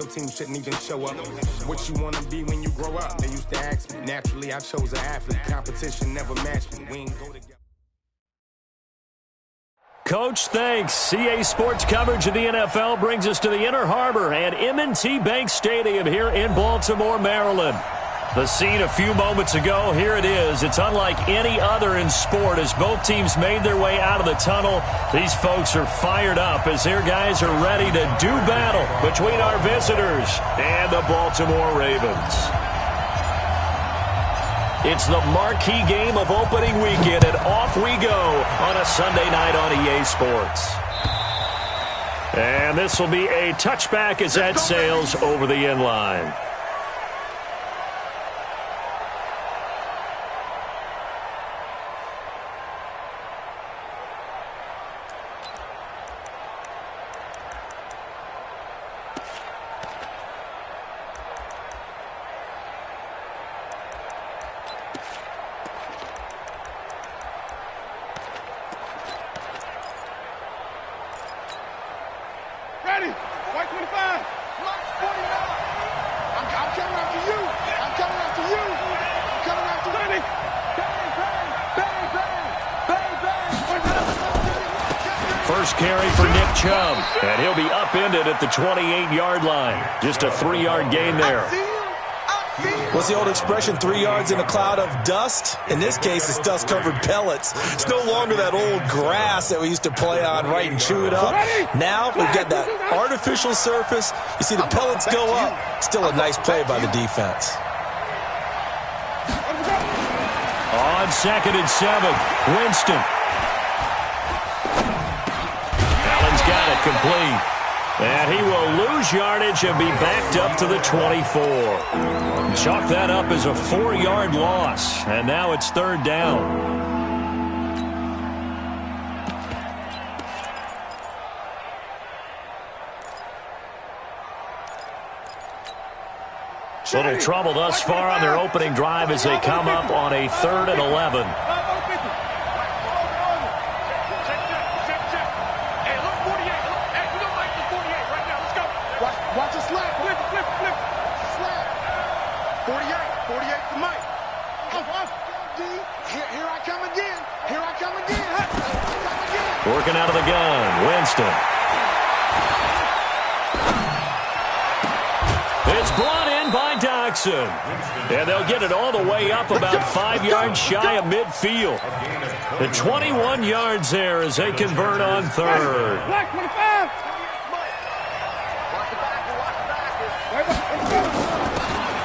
team shouldn't even show up. What you want to be when you grow up? They used to ask me. Naturally, I chose an athlete. Competition never matched me. We ain't go together. Coach, thanks. CA Sports coverage of the NFL brings us to the Inner Harbor and M&T Bank Stadium here in Baltimore, Maryland. The scene a few moments ago, here it is. It's unlike any other in sport as both teams made their way out of the tunnel. These folks are fired up as their guys are ready to do battle between our visitors and the Baltimore Ravens. It's the marquee game of opening weekend, and off we go on a Sunday night on EA Sports. And this will be a touchback as that sails over the end line. First carry for Nick Chubb, and he'll be upended at the 28-yard line. Just a 3-yard gain there. What's the old expression, 3 yards in a cloud of dust? In this case, it's dust-covered pellets. It's no longer that old grass that we used to play on, right, and chew it up. Now we've got that artificial surface. You see the pellets go up. Still a nice play by the defense. On 2nd and 7, Winston. Allen's got it complete. And he will lose yardage and be backed up to the 24. Chalk that up as a 4-yard loss. And now it's 3rd down. Little trouble thus far on their opening drive as they come up on a 3rd and 11. Watch a slap. Flip. Slap. 48 for Mike. Off. Here I come again. Working out of the gun, Winston. It's brought in by Doxson. And they'll get it all the way up about 5 yards shy of midfield. The 21 yards there as they convert on 3rd. Black 25.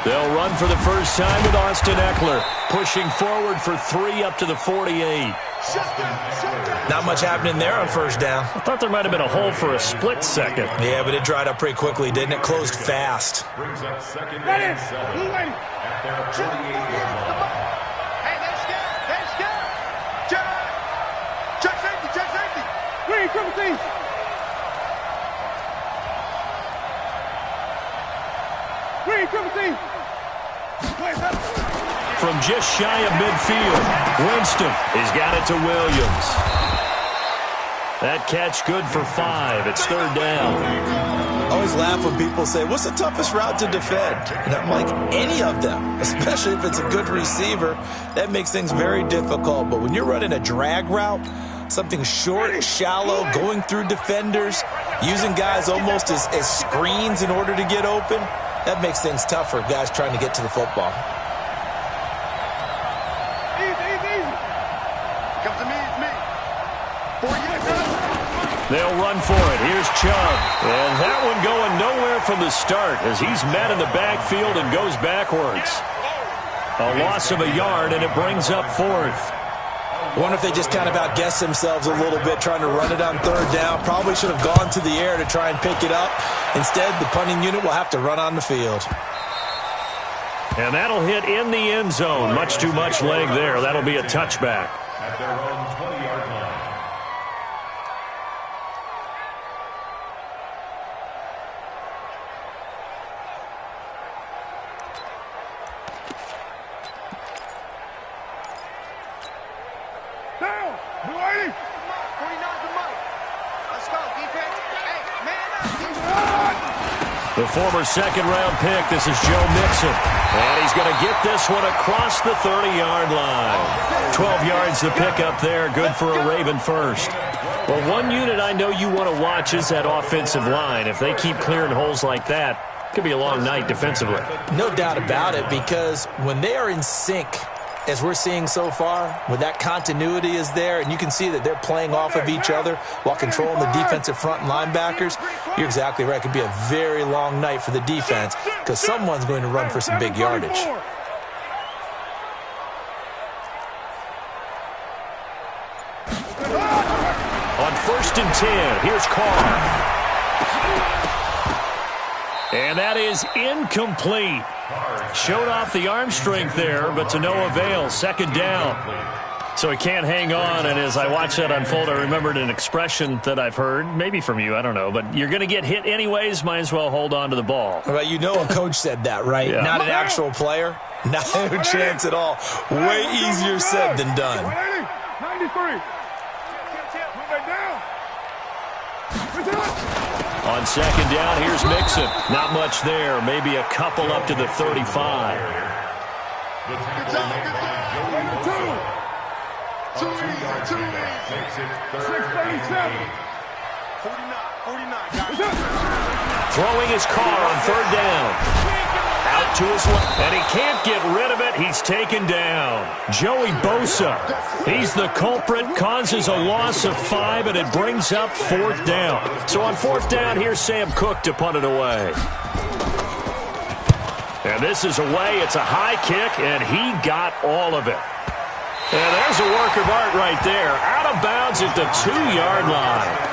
They'll run for the first time with Austin Eckler, pushing forward for 3 up to the 48. Not much happening there on 1st down. I thought there might have been a hole for a split second. Yeah, but it dried up pretty quickly, didn't it? Closed fast. Brings up 2nd and 7 at their 48-yard line. Hey, they're scared. Check safety. Green, triple team. From just shy of midfield, Winston has got it to Williams. That catch good for 5. It's 3rd down. I always laugh when people say, what's the toughest route to defend? And I'm like, any of them, especially if it's a good receiver. That makes things very difficult. But when you're running a drag route, something short, shallow, going through defenders, using guys almost as screens in order to get open, that makes things tough for guys trying to get to the football. Easy. Come to me, it's me. 4 years. They'll run for it. Here's Chubb. And that one going nowhere from the start as he's met in the backfield and goes backwards. A loss of a yard, and it brings up 4th. I wonder if they just kind of outguessed themselves a little bit trying to run it on 3rd down. Probably should have gone to the air to try and pick it up. Instead, the punting unit will have to run on the field. And that'll hit in the end zone. Much too much leg there. That'll be a touchback. At their own 20-yard line. Down. Blue 80. 49 to Mike. Let's go, defense. Hey, man up. The former second-round pick. This is Joe Mixon. And he's going to get this one across the 30-yard line. 12 yards to pick up there. Good for a Raven first. Well, one unit I know you want to watch is that offensive line. If they keep clearing holes like that, it could be a long night defensively. No doubt about it, because when they are in sync, as we're seeing so far, when that continuity is there, and you can see that they're playing off of each other while controlling the defensive front and linebackers, you're exactly right. It could be a very long night for the defense because someone's going to run for some big yardage. On 1st and 10, here's Carr. And that is incomplete. Showed off the arm strength there, but to no avail. 2nd down. So he can't hang on, and as I watch that unfold, I remembered an expression that I've heard, maybe from you, I don't know, but you're going to get hit anyways, might as well hold on to the ball. Well, you know a coach said that, right? Yeah. Not an actual player. Not a chance at all. Way easier said than done. 93. On 2nd down, here's Mixon. Not much there. Maybe a couple up to the 35. Good job. Too easy. 637. 49. Throwing his car on 3rd down. Out to his left, and he can't get rid of it. He's taken down. Joey Bosa, he's the culprit, causes a loss of 5, and it brings up 4th down. So on 4th down, here's Sam Cook to punt it away. And this is away. It's a high kick, and he got all of it. And there's a work of art right there. Out of bounds at the 2-yard line.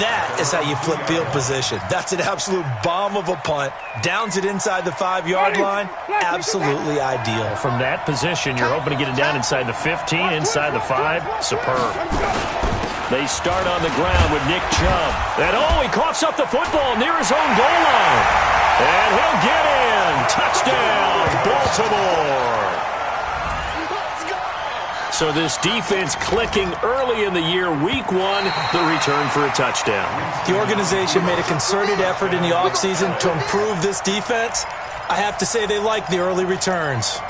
That is how you flip field position. That's an absolute bomb of a punt. Downs it inside the 5-yard line. Absolutely ideal. From that position, you're hoping to get it down inside the 15, inside the 5. Superb. They start on the ground with Nick Chubb. And he coughs up the football near his own goal line. And he'll get in. Touchdown, Baltimore. So this defense clicking early in the year, week 1, the return for a touchdown. The organization made a concerted effort in the offseason to improve this defense. I have to say they like the early returns.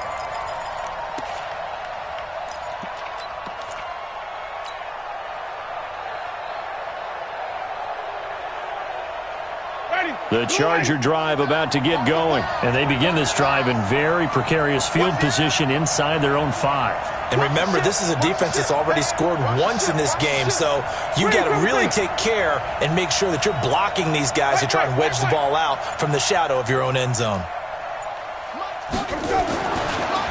The Charger drive about to get going. And they begin this drive in very precarious field position inside their own 5. And remember, this is a defense that's already scored once in this game, so you got to really take care and make sure that you're blocking these guys to try and wedge the ball out from the shadow of your own end zone.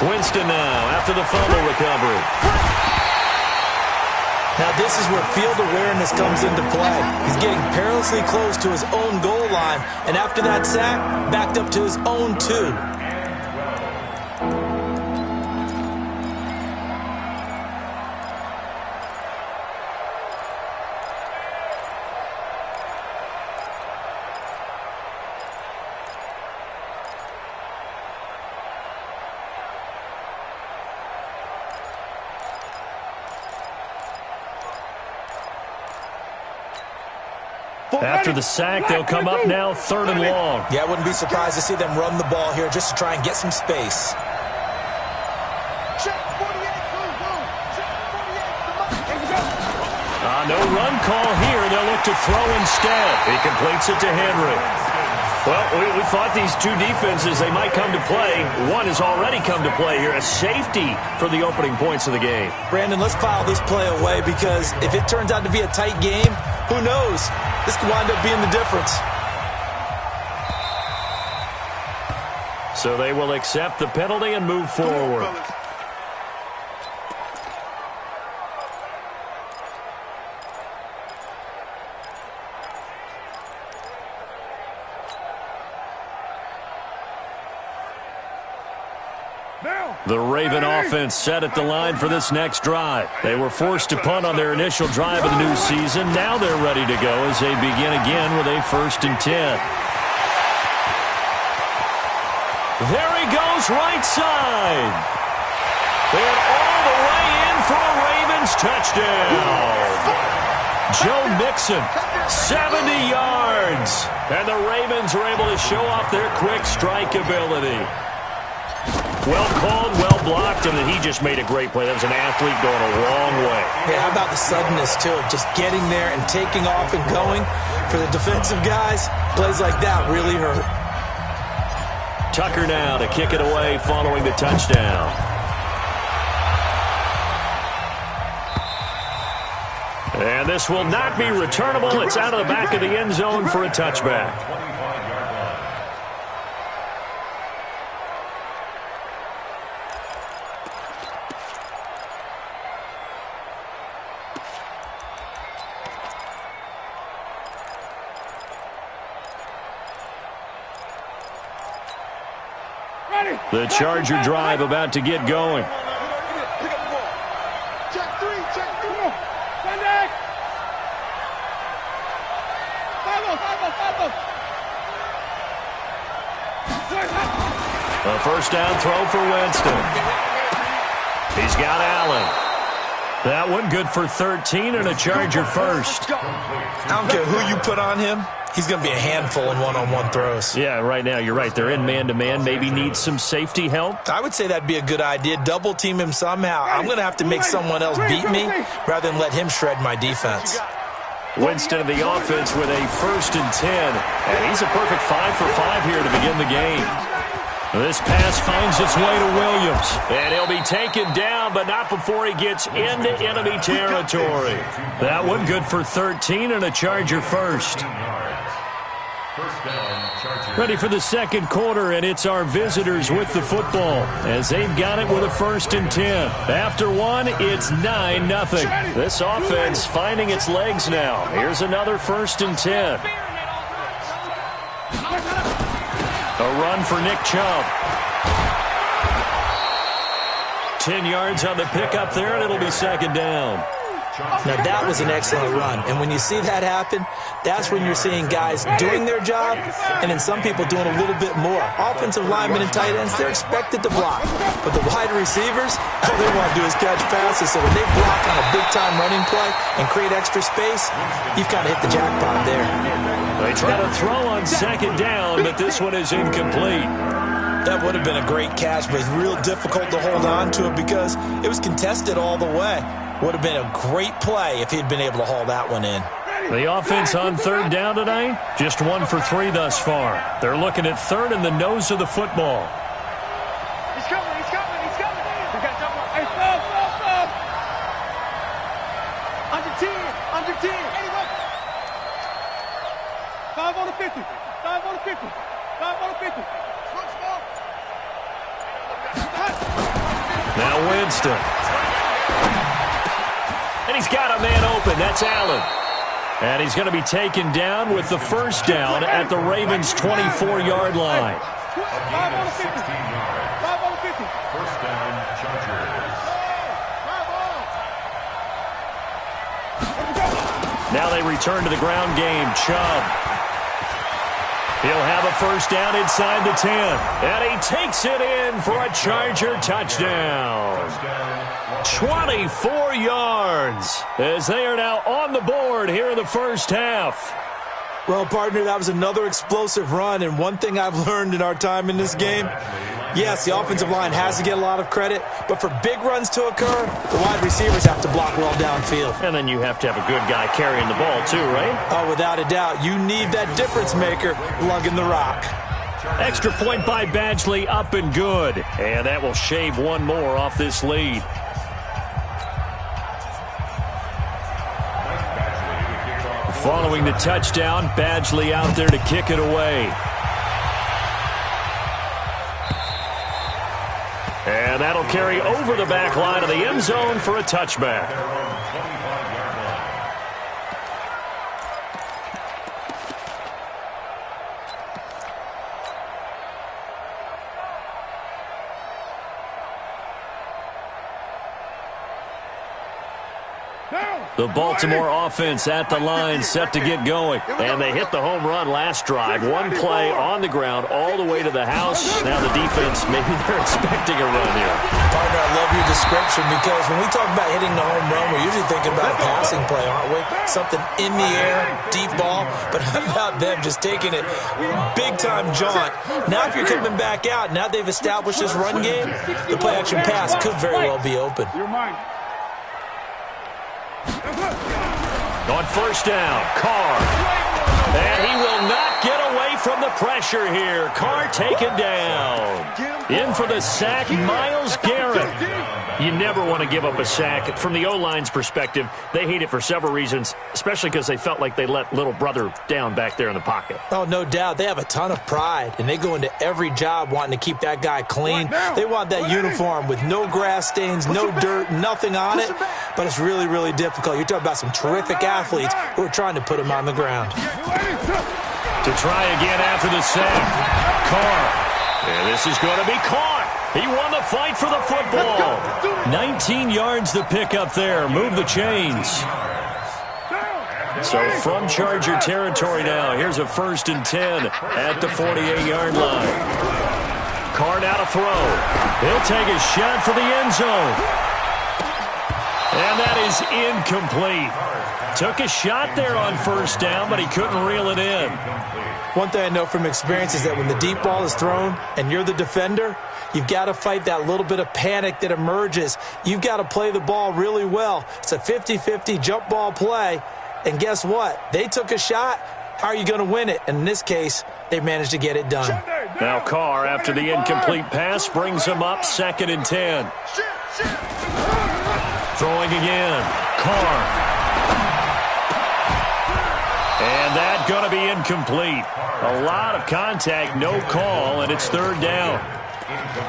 Winston now after the fumble recovery. Now this is where field awareness comes into play. He's getting perilously close to his own goal line, and after that sack, backed up to his own 2. After the sack, they'll come up now 3rd and long. Yeah, I wouldn't be surprised to see them run the ball here just to try and get some space. No run call here. They'll look to throw instead. He completes it to Henry. Well, we thought these two defenses, they might come to play. One has already come to play here. A safety for the opening points of the game. Brandon, let's file this play away because if it turns out to be a tight game, who knows? This could wind up being the difference. So they will accept the penalty and move forward. The Raven offense set at the line for this next drive. They were forced to punt on their initial drive of the new season. Now they're ready to go as they begin again with a 1st and 10. There he goes, right side. And all the way in for a Ravens touchdown. Joe Mixon, 70 yards. And the Ravens are able to show off their quick strike ability. Well called, well blocked, and he just made a great play. That was an athlete going a long way. Yeah, how about the suddenness, too? Just getting there and taking off and going. For the defensive guys, plays like that really hurt. Tucker now to kick it away following the touchdown. And this will not be returnable. It's out of the back of the end zone for a touchback. The Charger drive about to get going. Check three. Come on. Contact. Follow. A first down throw for Winston. He's got Allen. That one good for 13 and a Charger first. I don't care who you put on him. He's going to be a handful in one-on-one throws. Yeah, right now, you're right. They're in man-to-man. Maybe needs some safety help. I would say that'd be a good idea. Double team him somehow. I'm going to have to make someone else beat me rather than let him shred my defense. Winston of the offense with a 1st and 10. And he's a perfect 5 for 5 here to begin the game. This pass finds its way to Williams. And he'll be taken down, but not before he gets into enemy territory. That one good for 13 and a Charger first. Ready for the second quarter, and it's our visitors with the football as they've got it with a 1st and 10. After one, it's 9-0. This offense finding its legs now. Here's another 1st and 10. A run for Nick Chubb. 10 yards on the pickup there, and it'll be 2nd down. Now, that was an excellent run. And when you see that happen, that's when you're seeing guys doing their job and then some people doing a little bit more. Offensive linemen and tight ends, they're expected to block. But the wide receivers, all they want to do is catch passes. So when they block on a big-time running play and create extra space, you've kind of hit the jackpot there. They try to throw on 2nd down, but this one is incomplete. That would have been a great catch, but it's real difficult to hold on to it because it was contested all the way. Would have been a great play if he'd been able to haul that one in. The offense on 3rd down tonight, just 1 for 3 thus far. They're looking at 3rd in the nose of the football. He's coming. We got jump on. Hey, stop. Under 10. Anyway. 5 on the 50. 5 on the 50. 5 on the 50. Now Winston. And he's got a man open. That's Allen. And he's going to be taken down with the 1st down at the Ravens' 24-yard line. 5 on the 50. 5 on the 50. First down, Chargers. Now they return to the ground game. Chubb. He'll have a 1st down inside the 10. And he takes it in for a Charger touchdown. 24 yards as they are now on the board here in the 1st half. Well, partner, that was another explosive run, and one thing I've learned in our time in this game, yes, the offensive line has to get a lot of credit, but for big runs to occur, the wide receivers have to block well downfield. And then you have to have a good guy carrying the ball too, right? Oh, without a doubt. You need that difference maker lugging the rock. Extra point by Badgley, up and good. And that will shave one more off this lead. Following the touchdown, Badgley out there to kick it away. And that'll carry over the back line of the end zone for a touchback. The Baltimore offense at the line, set to get going. And they hit the home run last drive. One play on the ground all the way to the house. Now the defense, maybe they're expecting a run here. Partner, I love your description because when we talk about hitting the home run, we're usually thinking about a passing play, aren't we? Something in the air, deep ball. But how about them just taking it big-time jaunt? Now if you're coming back out, now they've established this run game, the play-action pass could very well be open. You're mine. On first down, Carr. And he will not get away from the pressure here. Carr taken down. In for the sack, Myles Garrett. You never want to give up a sack. From the O-line's perspective, they hate it for several reasons, especially because they felt like they let little brother down back there in the pocket. Oh, no doubt. They have a ton of pride, and they go into every job wanting to keep that guy clean. They want that uniform with no grass stains, no dirt, nothing on it, but it's really, really difficult. You're talking about some terrific athletes who are trying to put him on the ground. To try again after the sack, Carr. And this is going to be caught. He won the fight for the football. 19 yards the pick up there. Move the chains. So from Charger territory now, here's a 1st and 10 at the 48-yard line. Carr now to throw. He'll take a shot for the end zone. And that is incomplete. Took a shot there on first down, but he couldn't reel it in. One thing I know from experience is that when the deep ball is thrown and you're the defender, you've got to fight that little bit of panic that emerges. You've got to play the ball really well. It's a 50-50 jump ball play. And guess what? They took a shot. How are you going to win it? And in this case, they managed to get it done. Now Carr, after the incomplete pass, brings him up 2nd and 10. Throwing again. Carr. And that going to be incomplete. A lot of contact, no call, and it's 3rd down.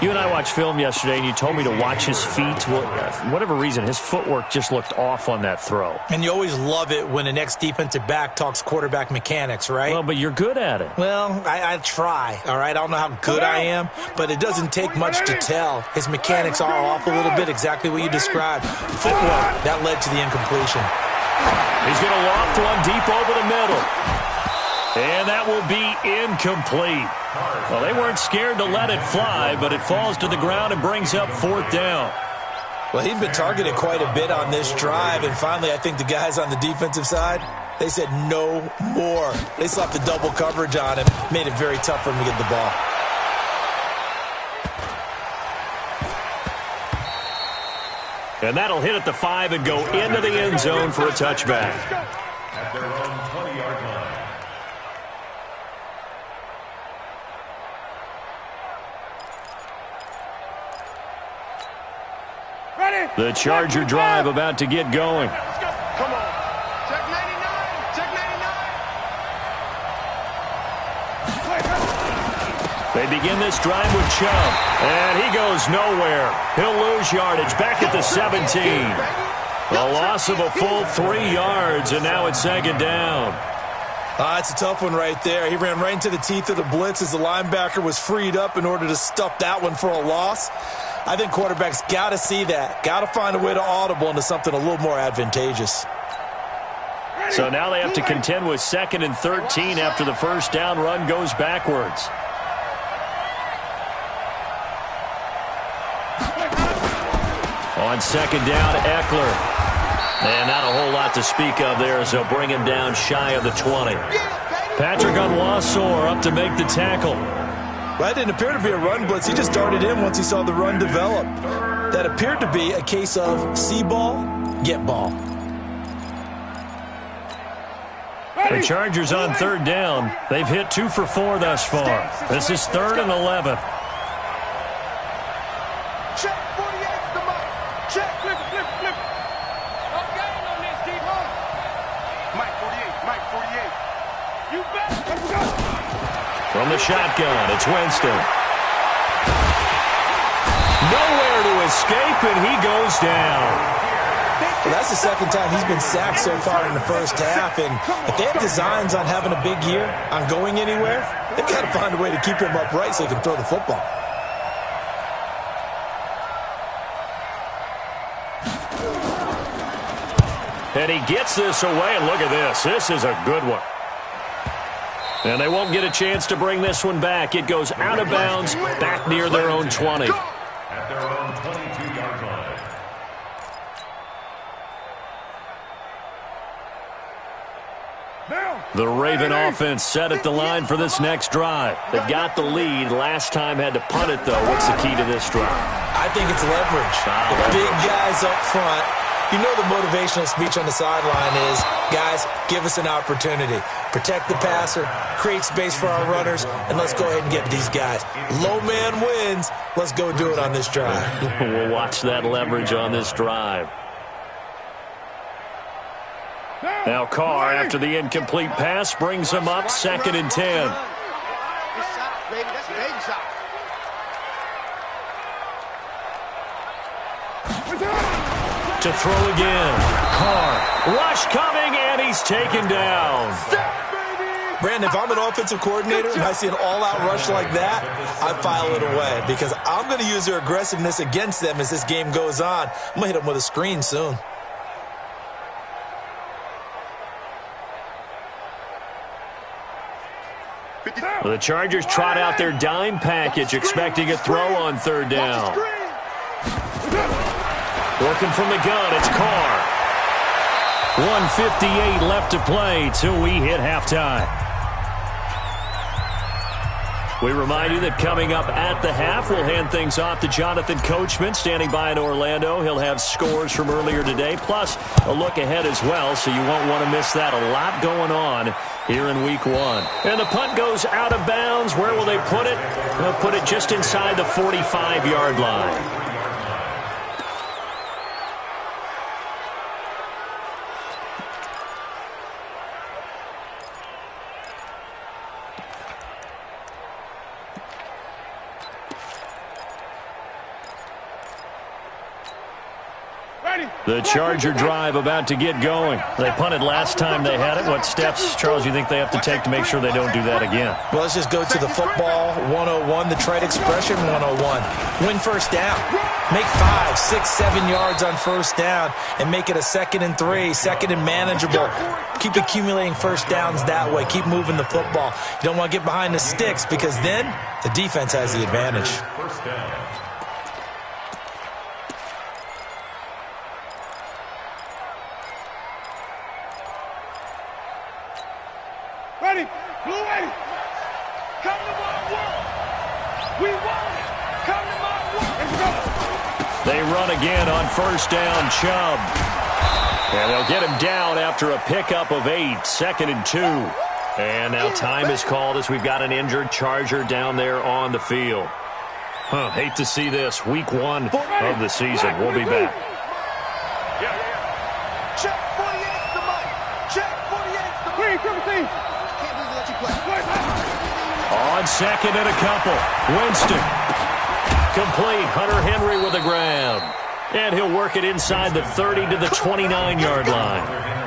You and I watched film yesterday, and you told me to watch his feet. Well, for whatever reason, his footwork just looked off on that throw. And you always love it when an ex-defensive back talks quarterback mechanics, right? Well, but you're good at it. Well, I try, all right? I don't know how good I am, but it doesn't take much to tell. His mechanics are off a little bit, exactly what you described. Footwork, that led to the incompletion. He's going to loft one deep over the middle. And that will be incomplete. Well, they weren't scared to let it fly, but it falls to the ground and brings up 4th down. Well, he'd been targeted quite a bit on this drive, and finally I think the guys on the defensive side, they said no more. They slapped the double coverage on him, made it very tough for him to get the ball. And that'll hit at the 5 and go into the end zone for a touchback. At their own 20-yard line. The Charger drive about to get going. Come on. Check 99. Check 99. They begin this drive with Chubb. And he goes nowhere. He'll lose yardage back at the 17. A loss of a full 3 yards, and now it's 2nd down. It's a tough one right there. He ran right into the teeth of the blitz as the linebacker was freed up in order to stuff that one for a loss. I think quarterbacks got to see that. Got to find a way to audible into something a little more advantageous. So now they have to contend with 2nd and 13 after the first down run goes backwards. On 2nd down, Eckler. And not a whole lot to speak of there as they'll bring him down shy of the 20. Patrick Onwuasor up to make the tackle. Well, that didn't appear to be a run blitz. He just darted in once he saw the run develop. That appeared to be a case of see ball, get ball. The Chargers on 3rd down. They've hit 2 for 4 thus far. This is 3rd and 11. Check 48, the mic. Check, flip, flip, flip. Okay, on this, keep on. Mike 48, Mike 48. You bet. Let's go. From the shotgun, it's Winston. Nowhere to escape, and he goes down. Well, that's the 2nd time he's been sacked so far in the first half, and if they have designs on having a big year, on going anywhere, they've got to find a way to keep him upright so he can throw the football. And he gets this away, and look at this. This is a good one. And they won't get a chance to bring this one back. It goes out of bounds, back near their own 20. At their own 22-yard line. The Raven offense set at the line for this next drive. They've got the lead. Last time had to punt it, though. What's the key to this drive? I think it's leverage. The big guys up front. You know the motivational speech on the sideline is, guys, give us an opportunity. Protect the passer, create space for our runners, and let's go ahead and get these guys. Low man wins. Let's go do it on this drive. We'll watch that leverage on this drive. Now Carr, after the incomplete pass, brings him up 2nd and 10. To throw again. Carr. Rush coming, and he's taken down. Brandon, if I'm an offensive coordinator and I see an all-out rush like that, I file it away because I'm going to use their aggressiveness against them as this game goes on. I'm going to hit them with a screen soon. Well, the Chargers trot out their dime package, expecting a throw on 3rd down. Working from the gun, it's Carr. 1:58 left to play till we hit halftime. We remind you that coming up at the half, we'll hand things off to Jonathan Coachman, standing by in Orlando. He'll have scores from earlier today, plus a look ahead as well, so you won't want to miss that. A lot going on here in Week 1. And the punt goes out of bounds. Where will they put it? They'll put it just inside the 45-yard line. The Charger drive about to get going. They punted last time they had it. What steps, Charles, you think they have to take to make sure they don't do that again? Well, let's just go to the football 101, the trite expression 101. Win first down. Make 5, 6, 7 yards on first down and make it a 2nd and 3, 2nd and manageable. Keep accumulating first downs that way. Keep moving the football. You don't want to get behind the sticks because then the defense has the advantage. First down. Ready, blue ready. Come to my work. We want it. Come to my work. Let's go. They run again on first down, Chubb. And they'll get him down after a pickup of 8, 2nd and 2. And now time is called as we've got an injured Charger down there on the field. Hate to see this. Week 1 of the season. We'll be back. Check 48's the mic. Check 48's the mic. Can't believe let you play. On 2nd and a couple. Winston. Complete. Hunter Henry with the grab. And he'll work it inside the 30 to the 29-yard line.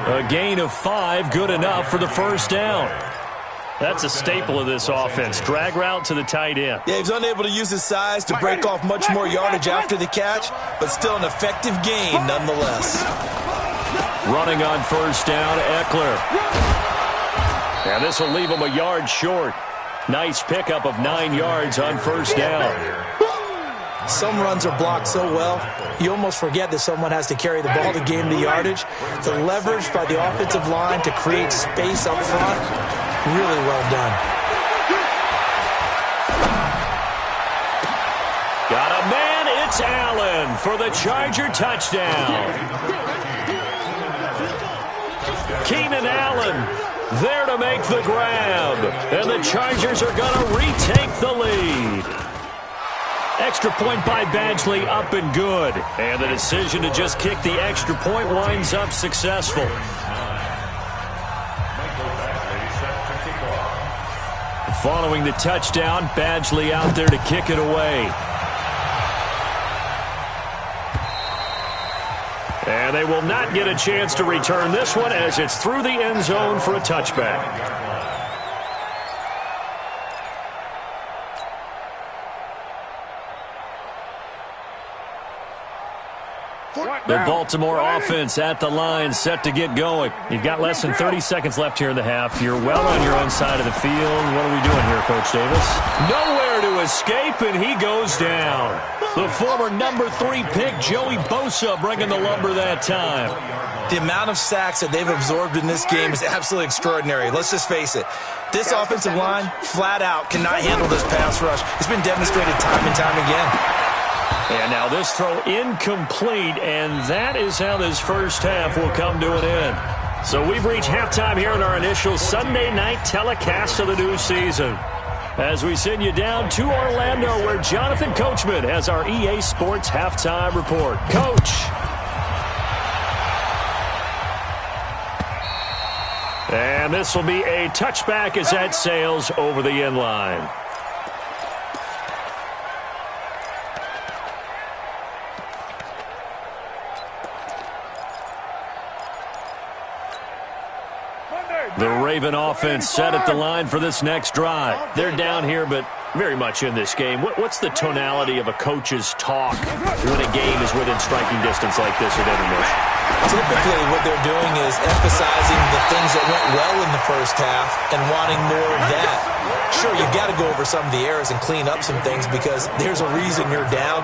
A gain of 5, good enough for the first down. That's a staple of this offense. Drag route to the tight end. Yeah, he's unable to use his size to break off much more yardage after the catch, but still an effective gain nonetheless. Running on first down, Eckler. And this will leave him a yard short. Nice pickup of 9 yards on first down. Some runs are blocked so well, you almost forget that someone has to carry the ball to gain the yardage. The leverage by the offensive line to create space up front, really well done. Got a man, it's Allen for the Charger touchdown. Keenan Allen there to make the grab. And the Chargers are going to retake the lead. Extra point by Badgley, up and good. And the decision to just kick the extra point winds up successful. Following the touchdown, Badgley out there to kick it away. And they will not get a chance to return this one as it's through the end zone for a touchback. The Baltimore offense at the line, set to get going. You've got less than 30 seconds left here in the half. You're well on your own side of the field. What are we doing here, Coach Davis? Nowhere to escape, and he goes down. The former number 3 pick, Joey Bosa, bringing the lumber that time. The amount of sacks that they've absorbed in this game is absolutely extraordinary. Let's just face it. This offensive line, flat out, cannot handle this pass rush. It's been demonstrated time and time again. And now this throw incomplete, and that is how this first half will come to an end. So we've reached halftime here in our initial Sunday night telecast of the new season. As we send you down to Orlando, where Jonathan Coachman has our EA Sports halftime report. Coach. And this will be a touchback as that sails over the end line. The Raven offense set at the line for this next drive. They're down here, but very much in this game. What's the tonality of a coach's talk when a game is within striking distance like this at intermission? Typically, what they're doing is emphasizing the things that went well in the first half and wanting more of that. Sure, you've got to go over some of the errors and clean up some things because there's a reason you're down.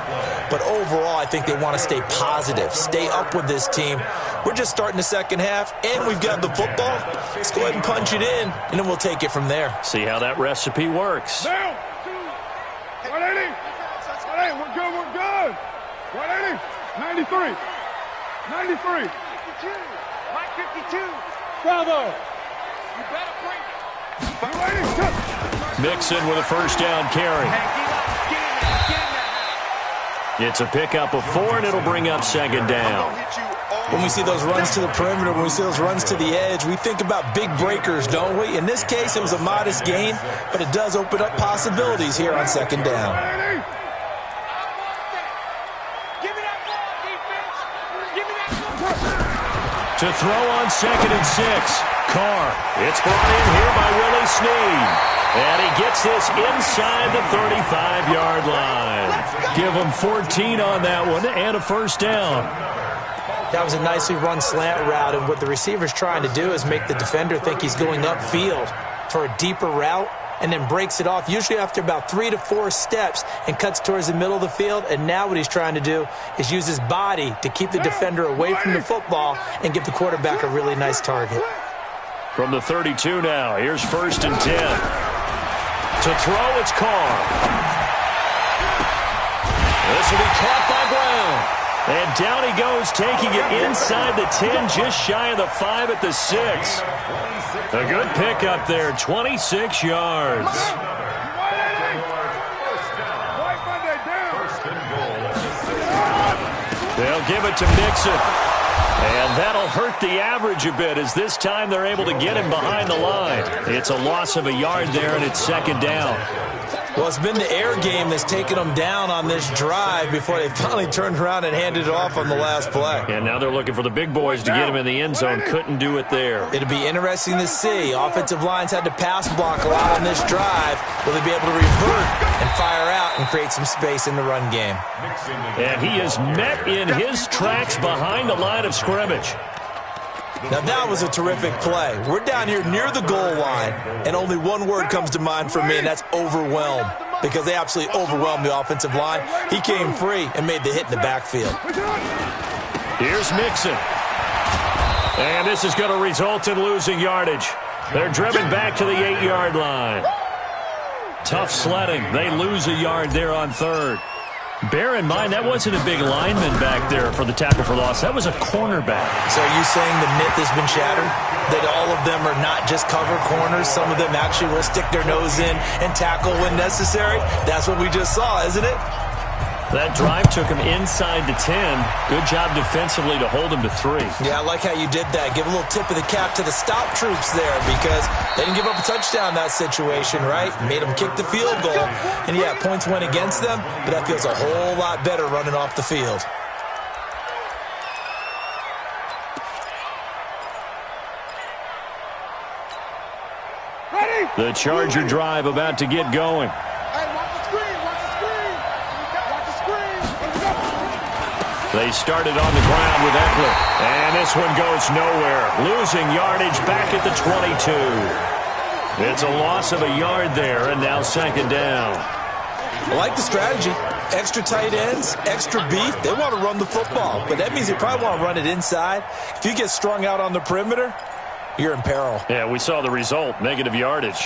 But overall, I think they want to stay positive, stay up with this team. We're just starting the second half, and we've got the football. Let's go ahead and punch it in, and then we'll take it from there. See how that recipe works. Down. 180. 180. We're good. We're good. 180. 93. 93. 52. Mike 52. Bravo. You better bring it. Mixon with a first down carry. It's a pickup of 4, and it'll bring up second down. When we see those runs to the perimeter, when we see those runs to the edge, we think about big breakers, don't we? In this case, it was a modest gain, but it does open up possibilities here on second down. To throw on 2nd and 6. Carr. It's brought in here by Willie Snead. And he gets this inside the 35-yard line. Give him 14 on that one and a first down. That was a nicely run slant route, and what the receiver's trying to do is make the defender think he's going upfield for a deeper route and then breaks it off, usually after about 3 to 4 steps, and cuts towards the middle of the field. And now what he's trying to do is use his body to keep the defender away from the football and give the quarterback a really nice target. From the 32 now, here's 1st and 10. To throw, it's Carr. This will be caught by Brown. And down he goes, taking it inside the 10, just shy of the 5 at the 6. A good pickup there, 26 yards. They'll give it to Mixon. And that'll hurt the average a bit, as this time they're able to get him behind the line. It's a loss of a yard there, and it's second down. Well, it's been the air game that's taken them down on this drive before they finally turned around and handed it off on the last play. And now they're looking for the big boys to get him in the end zone. Couldn't do it there. It'll be interesting to see. Offensive lines had to pass block a lot on this drive. Will they be able to revert and fire out and create some space in the run game? And he is met in his tracks behind the line of scrimmage. Now, that was a terrific play. We're down here near the goal line, and only one word comes to mind for me, and that's overwhelmed, because they absolutely overwhelmed the offensive line. He came free and made the hit in the backfield. Here's Mixon. And this is going to result in losing yardage. They're driven back to the 8-yard line. Tough sledding. They lose a yard there on 3rd. Bear in mind, that wasn't a big lineman back there for the tackle for loss. That was a cornerback. So are you saying the myth has been shattered? That all of them are not just cover corners? Some of them actually will stick their nose in and tackle when necessary? That's what we just saw, isn't it? That drive took him inside the 10. Good job defensively to hold him to 3. Yeah, I like how you did that. Give a little tip of the cap to the stop troops there, because they didn't give up a touchdown in that situation, right? Made them kick the field goal. And yeah, points went against them, but that feels a whole lot better running off the field. Ready? The Charger drive about to get going. Hey, watch the screen. Watch the screen. Watch the screen. Let's go. They started on the ground with Eckler. And this one goes nowhere. Losing yardage back at the 22. It's a loss of a yard there, and now second down. I like the strategy. Extra tight ends, extra beef. They want to run the football, but that means they probably want to run it inside. If you get strung out on the perimeter, you're in peril. Yeah, we saw the result, negative yardage.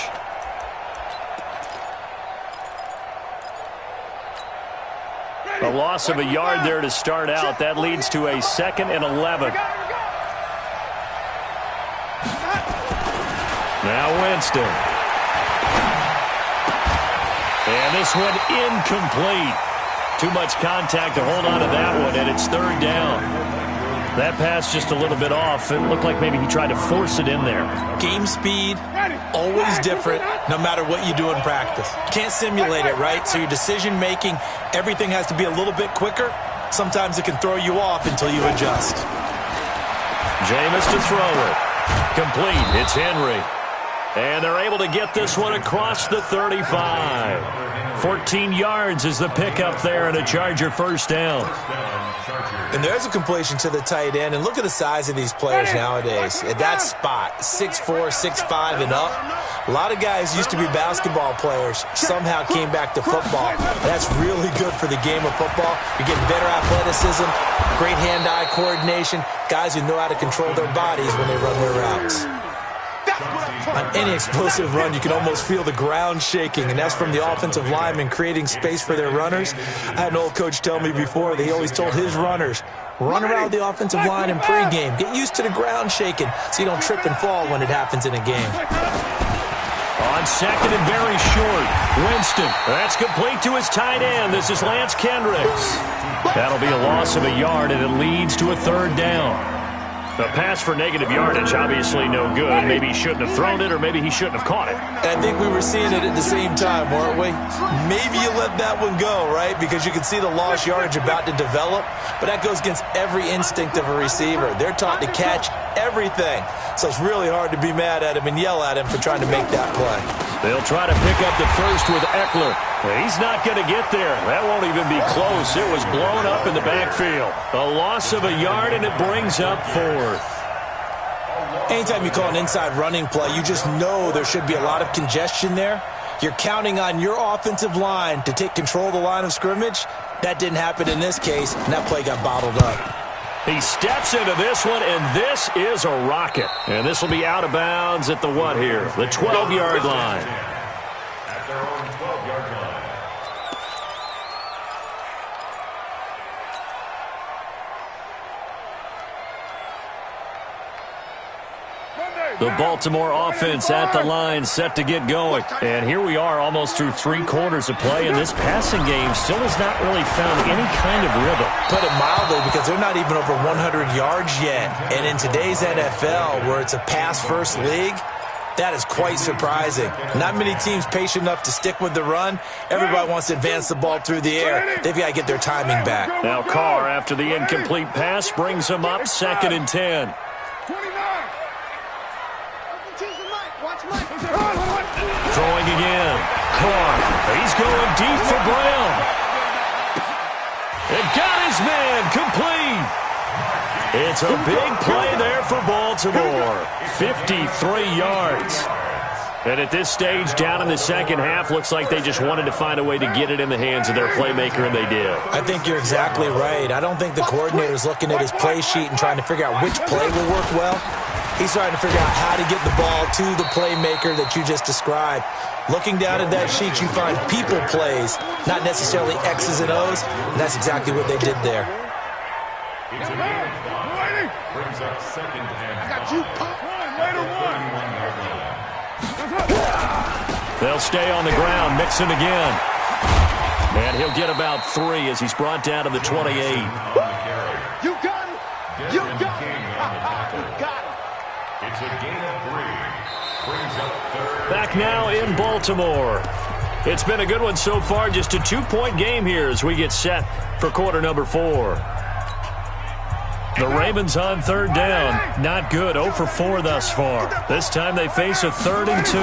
A loss of a yard there to start out. That leads to a 2nd and 11. Now Winston. And this one incomplete. Too much contact to hold on to that one, and it's third down. That pass just a little bit off. It looked like maybe he tried to force it in there. Game speed, always different, no matter what you do in practice. Can't simulate it, right? So your decision-making, everything has to be a little bit quicker. Sometimes it can throw you off until you adjust. Jameis to throw it. Complete. It's Henry. And they're able to get this one across the 35. 14 yards is the pickup there, and a Charger first down. And there's a completion to the tight end. And look at the size of these players nowadays. At that spot, 6'4", 6'5", and up. A lot of guys used to be basketball players, somehow came back to football. That's really good for the game of football. You're getting better athleticism, great hand-eye coordination, guys who know how to control their bodies when they run their routes. On any explosive run, you can almost feel the ground shaking, and that's from the offensive linemen creating space for their runners. I had an old coach tell me before that he always told his runners, run around the offensive line in pregame. Get used to the ground shaking so you don't trip and fall when it happens in a game. On second and very short, Winston. That's complete to his tight end. This is Lance Kendricks. That'll be a loss of a yard, and it leads to a third down. The pass for negative yardage, obviously no good. Maybe he shouldn't have thrown it, or maybe he shouldn't have caught it. I think we were seeing it at the same time, weren't we? Maybe you let that one go, right? Because you can see the lost yardage about to develop. But that goes against every instinct of a receiver. They're taught to catch everything. So it's really hard to be mad at him and yell at him for trying to make that play. They'll try to pick up the first with Eckler. He's not going to get there. That won't even be close. It was blown up in the backfield. A loss of a yard, and it brings up fourth. Anytime you call an inside running play, you just know there should be a lot of congestion there. You're counting on your offensive line to take control of the line of scrimmage. That didn't happen in this case, and that play got bottled up. He steps into this one, and this is a rocket. And this will be out of bounds at the what here? The 12-yard line. At their own 12-yard line. The Baltimore offense at the line, set to get going. And here we are almost through 3 quarters of play, and this passing game still has not really found any kind of rhythm. Put it mildly, because they're not even over 100 yards yet. And in today's NFL, where it's a pass-first league, that is quite surprising. Not many teams patient enough to stick with the run. Everybody wants to advance the ball through the air. They've got to get their timing back. Now Carr, after the incomplete pass, brings him up 2nd and 10. Throwing again. Carr. He's going deep for Brown. And got his man complete. It's a big play there for Baltimore. 53 yards. And at this stage, down in the second half, looks like they just wanted to find a way to get it in the hands of their playmaker, and they did. I think you're exactly right. I don't think the coordinator's looking at his play sheet and trying to figure out which play will work well. He's trying to figure out how to get the ball to the playmaker that you just described. Looking down at that sheet, you find people plays, not necessarily X's and O's, and that's exactly what they did there. It's a gain of 5. Brings up 2nd and 5. I got you, Pop. Later one. They'll stay on the ground, mix him again. And he'll get about 3 as he's brought down to the 28. You got it. You got it. You got it. It's a gain of 3. Brings up 3rd. Back now in Baltimore. It's been a good one so far. Just a 2-point game here as we get set for quarter number 4. The Ravens on 3rd down. Not good. 0 for 4 thus far. This time they face a 3rd and 2.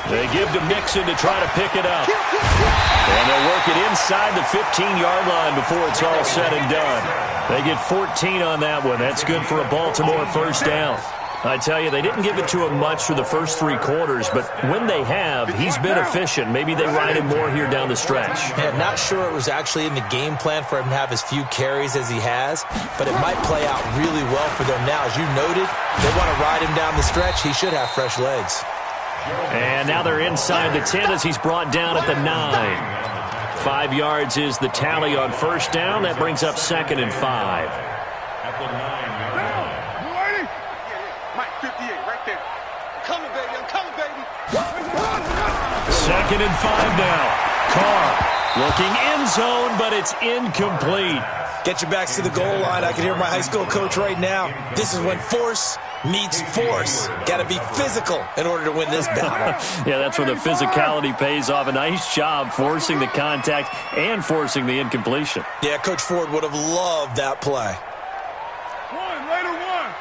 They give to Mixon to try to pick it up. And they'll work it inside the 15-yard line before it's all said and done. They get 14 on that one. That's good for a Baltimore first down. I tell you, they didn't give it to him much for the first 3 quarters, but when they have, he's been efficient. Maybe they ride him more here down the stretch. Yeah, not sure it was actually in the game plan for him to have as few carries as he has, but it might play out really well for them now. As you noted, they want to ride him down the stretch. He should have fresh legs. And now they're inside the 10 as he's brought down at the 9. 5 yards is the tally on first down. That brings up 2nd and 5. At the 9. Mike, 58, right there. I'm coming, baby. I'm coming, baby. 2nd and 5 now. Carr looking end zone, but it's incomplete. Get your backs to the goal line. I can hear my high school coach right now. This is when force meets force. Got to be physical in order to win this battle. Yeah, that's where the physicality pays off. A nice job forcing the contact and forcing the incompletion. Yeah, Coach Ford would have loved that play. Later one.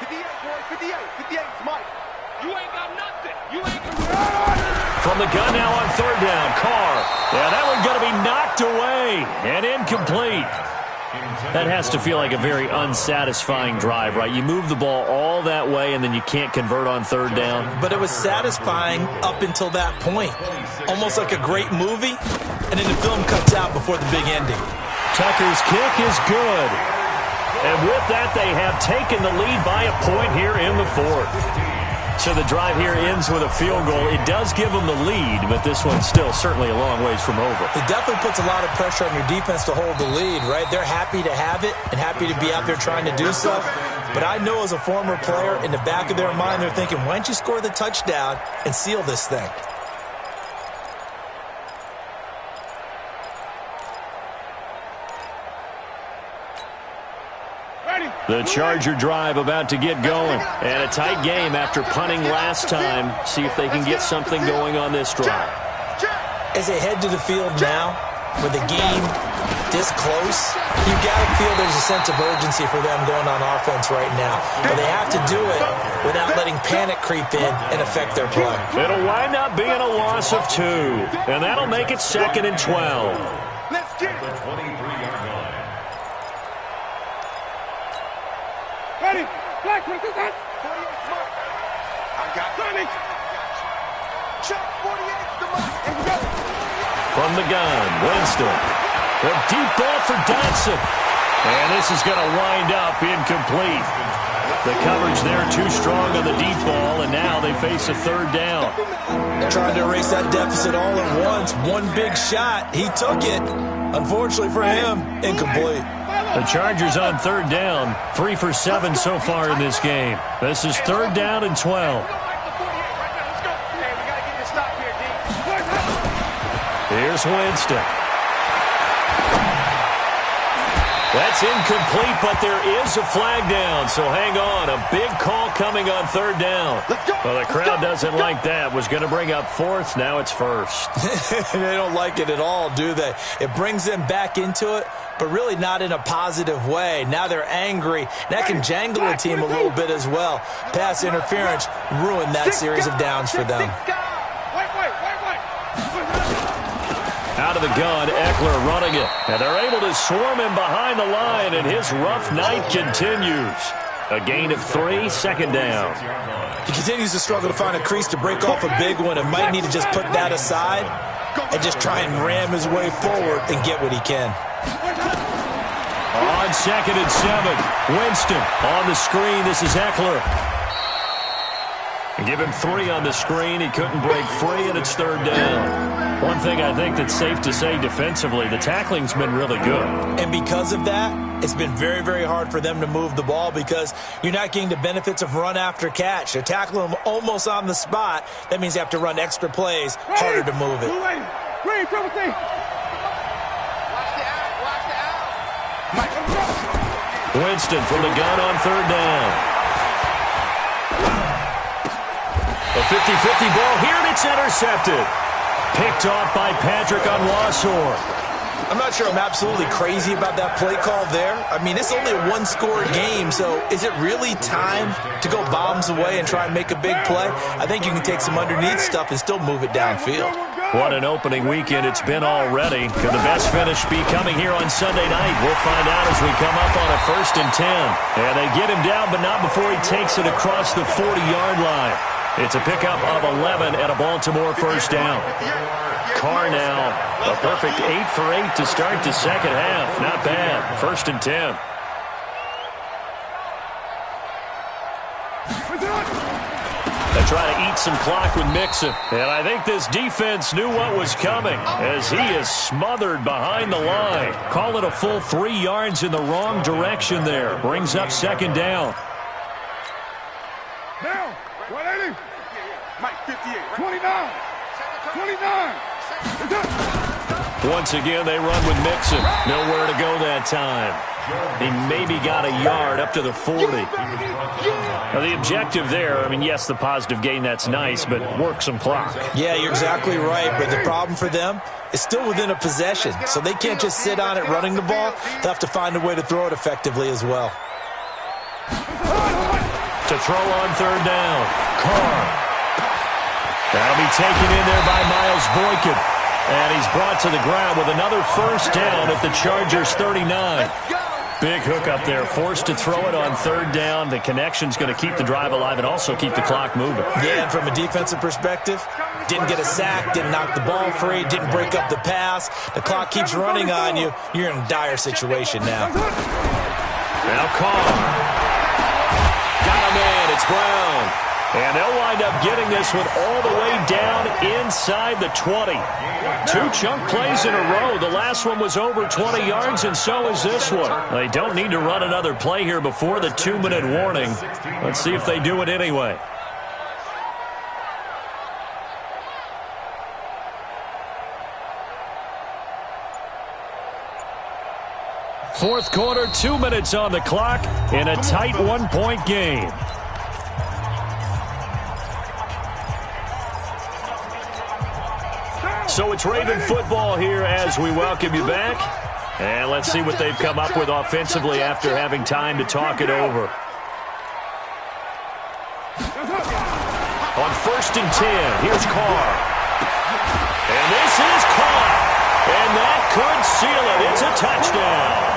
58, boy. 58. 58's Mike. You ain't got nothing. You ain't got From the gun now on third down, Carr. Yeah, that one's going to be knocked away and incomplete. That has to feel like a very unsatisfying drive, right? You move the ball all that way, and then you can't convert on third down. But it was satisfying up until that point. Almost like a great movie, and then the film cuts out before the big ending. Tucker's kick is good. And with that, they have taken the lead by a point here in the 4th. So the drive here ends with a field goal. It does give them the lead, but this one's still certainly a long ways from over. It definitely puts a lot of pressure on your defense to hold the lead, right? They're happy to have it and happy to be out there trying to do so. But I know as a former player, in the back of their mind, they're thinking, why don't you score the touchdown and seal this thing? The Charger drive about to get going. And a tight game after punting last time. See if they can get something going on this drive. As they head to the field now, with the game this close, you got to feel there's a sense of urgency for them going on offense right now. But they have to do it without letting panic creep in and affect their play. It'll wind up being a loss of 2. And that'll make it 2nd and 12. Let's get it. 23-yard line. Ready? Black, what is that? 48's Mike. I got it. Chuck, 48's the Mike. From the gun, Winston. The deep ball for Dotson. And this is going to wind up incomplete. The coverage there too strong on the deep ball, and now they face a third down. Trying to erase that deficit all at once. One big shot. He took it. Unfortunately for him, incomplete. The Chargers on third down, 3 for 7 so far in this game. This is third down and 12. Here's Winston. That's incomplete, but there is a flag down, so hang on. A big call coming on third down. Well, the crowd doesn't like that. Was going to bring up 4th, now it's 1st. They don't like it at all, do they? It brings them back into it, but really not in a positive way. Now they're angry. That can jangle a team a little bit as well. Pass interference ruined that series of downs for them. Out of the gun, Eckler running it. And they're able to swarm him behind the line, and his rough night continues. A gain of 3, 2nd down. He continues to struggle to find a crease to break off a big one and might need to just put that aside and just try and ram his way forward and get what he can. On 2nd and 7, Winston on the screen. This is Eckler. Give him 3 on the screen. He couldn't break free, and it's third down. One thing I think that's safe to say defensively, the tackling's been really good. And because of that, it's been very, very hard for them to move the ball because you're not getting the benefits of run after catch. They're tackling them almost on the spot. That means they have to run extra plays, harder to move it. Watch the out. Winston from the gun on third down. A 50-50 ball here, and it's intercepted. Picked off by Patrick on Wassor. I'm not sure I'm absolutely crazy about that play call there. I mean, it's only a one-score game, so is it really time to go bombs away and try and make a big play? I think you can take some underneath stuff and still move it downfield. What an opening weekend it's been already. Could the best finish be coming here on Sunday night? We'll find out as we come up on a 1st and 10. And they get him down, but not before he takes it across the 40-yard line. It's a pickup of 11 and a Baltimore first down. Carr now, a perfect 8 for 8 to start the second half. Not bad. 1st and 10. They try to eat some clock with Mixon. And I think this defense knew what was coming as he is smothered behind the line. Call it a full 3 yards in the wrong direction there. Brings up second down. Now, 180. Mike, 58. 29. 29. Once again, they run with Mixon. Nowhere to go that time. He maybe got a yard up to the 40. Now, the objective there, I mean, yes, the positive gain, that's nice, but work some clock. Yeah, you're exactly right, but the problem for them is still within a possession, so they can't just sit on it running the ball. They'll have to find a way to throw it effectively as well. To throw on third down, Carr. That'll be taken in there by Miles Boykin. And he's brought to the ground with another first down at the Chargers' 39. Big hook up there, forced to throw it on third down. The connection's going to keep the drive alive and also keep the clock moving. Yeah, and from a defensive perspective, didn't get a sack, didn't knock the ball free, didn't break up the pass. The clock keeps running on you. You're in a dire situation now. Now Carr. Got a man, it's Brown. And they'll wind up getting this one all the way down inside the 20. 2 chunk plays in a row. The last one was over 20 yards, and so is this one. They don't need to run another play here before the 2-minute warning. Let's see if they do it anyway. Fourth quarter, 2 minutes on the clock in a tight 1-point game. So it's Raven football here as we welcome you back. And let's see what they've come up with offensively after having time to talk it over. On 1st and 10, here's Carr. And this is caught. And that could seal it. It's a touchdown.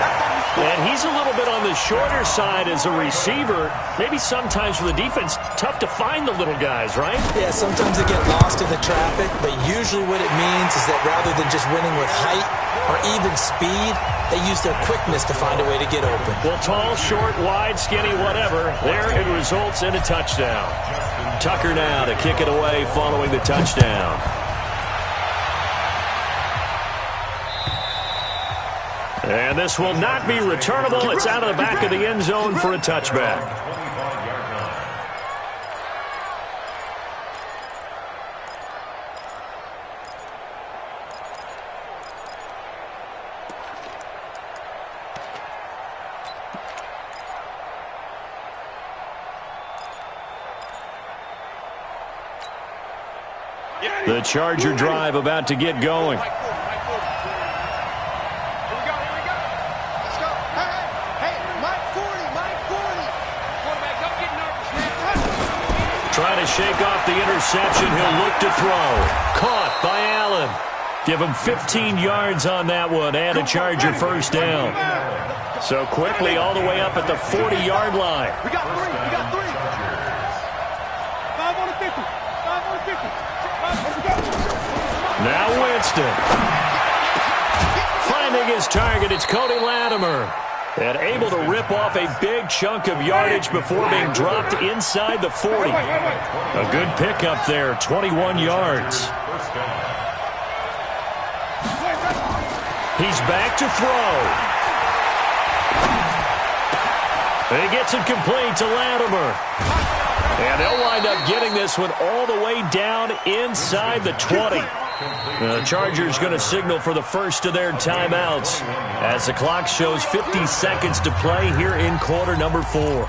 And he's a little bit on the shorter side as a receiver. Maybe sometimes for the defense, tough to find the little guys, right? Yeah, sometimes they get lost in the traffic, but usually what it means is that rather than just winning with height or even speed, they use their quickness to find a way to get open. Well, tall, short, wide, skinny, whatever, there it results in a touchdown. Tucker now to kick it away following the touchdown. And this will not be returnable. It's out of the back of the end zone for a touchback. The Charger drive about to get going. Trying to shake off the interception. He'll look to throw. Caught by Allen. Give him 15 yards on that one and a Charger first down. So quickly all the way up at the 40-yard line. We got 3. 5 on the 50. 5 on the 50. Now Winston. Finding his target, it's Cody Latimer. And able to rip off a big chunk of yardage before being dropped inside the 40. A good pickup there, 21 yards. He's back to throw. He gets it complete to Latimer. And they'll wind up getting this one all the way down inside the 20. The Chargers going to signal for the first of their timeouts as the clock shows 50 seconds to play here in quarter number 4.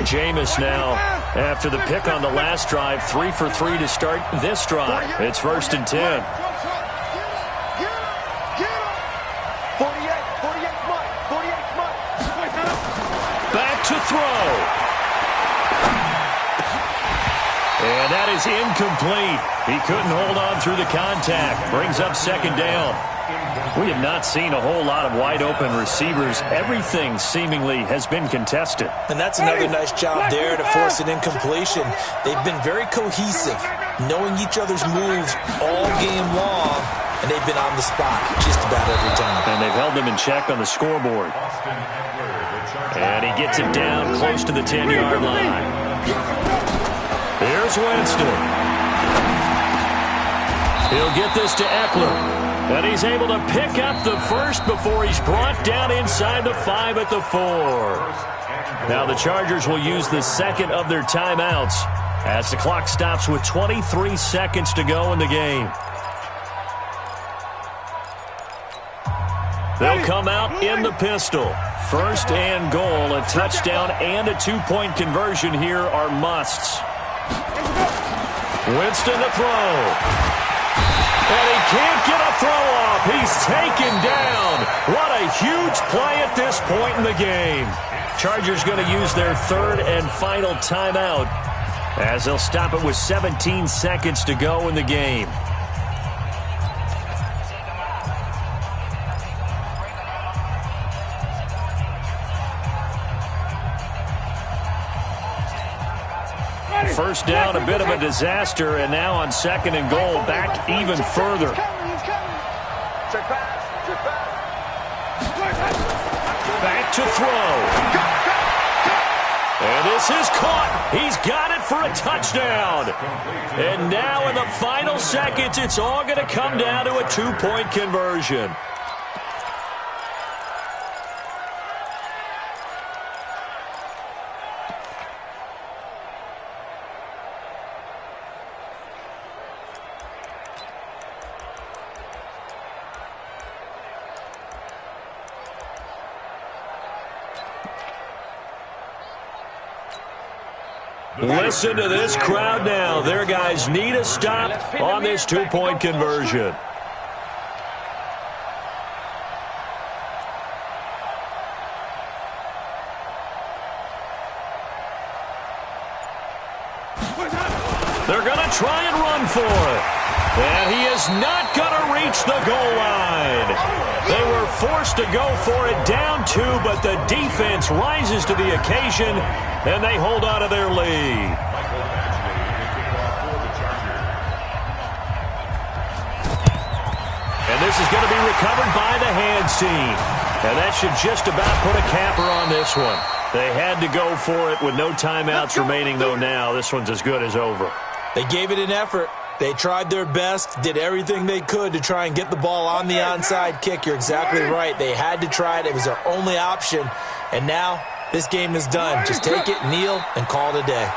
Jameis now, after the pick on the last drive, 3 for 3 to start this drive. It's 1st and 10. throw. And that is incomplete. He couldn't hold on through the contact. Brings up second down. We have not seen a whole lot of wide-open receivers. Everything seemingly has been contested. And that's another nice job there to force an incompletion. They've been very cohesive, knowing each other's moves all game long, and they've been on the spot just about every time. And they've held them in check on the scoreboard. And he gets it down close to the 10-yard line. Here's Winston. He'll get this to Eckler. And he's able to pick up the first before he's brought down inside the 5 at the 4. Now the Chargers will use the second of their timeouts as the clock stops with 23 seconds to go in the game. They'll come out in the pistol. First and goal, a touchdown and a two-point conversion here are musts. Winston to throw. And he can't get a throw off. He's taken down. What a huge play at this point in the game. Chargers going to use their third and final timeout as they'll stop it with 17 seconds to go in the game. First down, a bit of a disaster, and now on second and goal, back even further. Back to throw. And this is caught. He's got it for a touchdown. And now in the final seconds, it's all going to come down to a two-point conversion. Listen to this crowd now. Their guys need a stop on this two-point conversion. They're going to try and run for it. And he is not going to reach the goal line. They were forced to go for it down 2, but the defense rises to the occasion, and they hold on to their lead. And this is going to be recovered by the hands team. And that should just about put a capper on this one. They had to go for it with no timeouts remaining, though now. This one's as good as over. They gave it an effort. They tried their best, did everything they could to try and get the ball on the onside kick. You're exactly right. They had to try it. It was their only option. And now this game is done. Just take it, kneel, and call it a day.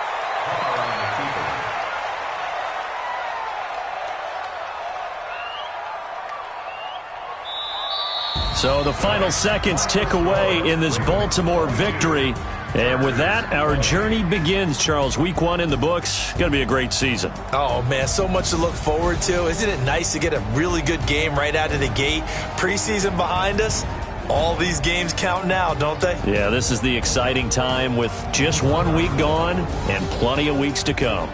So the final seconds tick away in this Baltimore victory. And with that, our journey begins, Charles. Week 1 in the books. Going to be a great season. Oh, man, so much to look forward to. Isn't it nice to get a really good game right out of the gate? Preseason behind us. All these games count now, don't they? Yeah, this is the exciting time with just 1 week gone and plenty of weeks to come.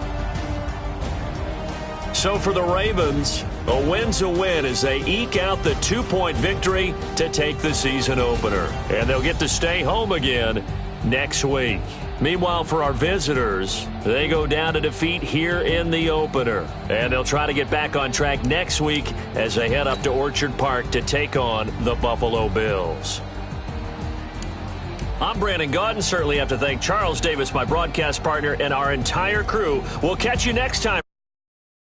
So for the Ravens, a win's a win as they eke out the 2-point victory to take the season opener. And they'll get to stay home again next week. Meanwhile, for our visitors, they go down to defeat here in the opener. And they'll try to get back on track next week as they head up to Orchard Park to take on the Buffalo Bills. I'm Brandon Gaudin. Certainly have to thank Charles Davis, my broadcast partner, and our entire crew. We'll catch you next time.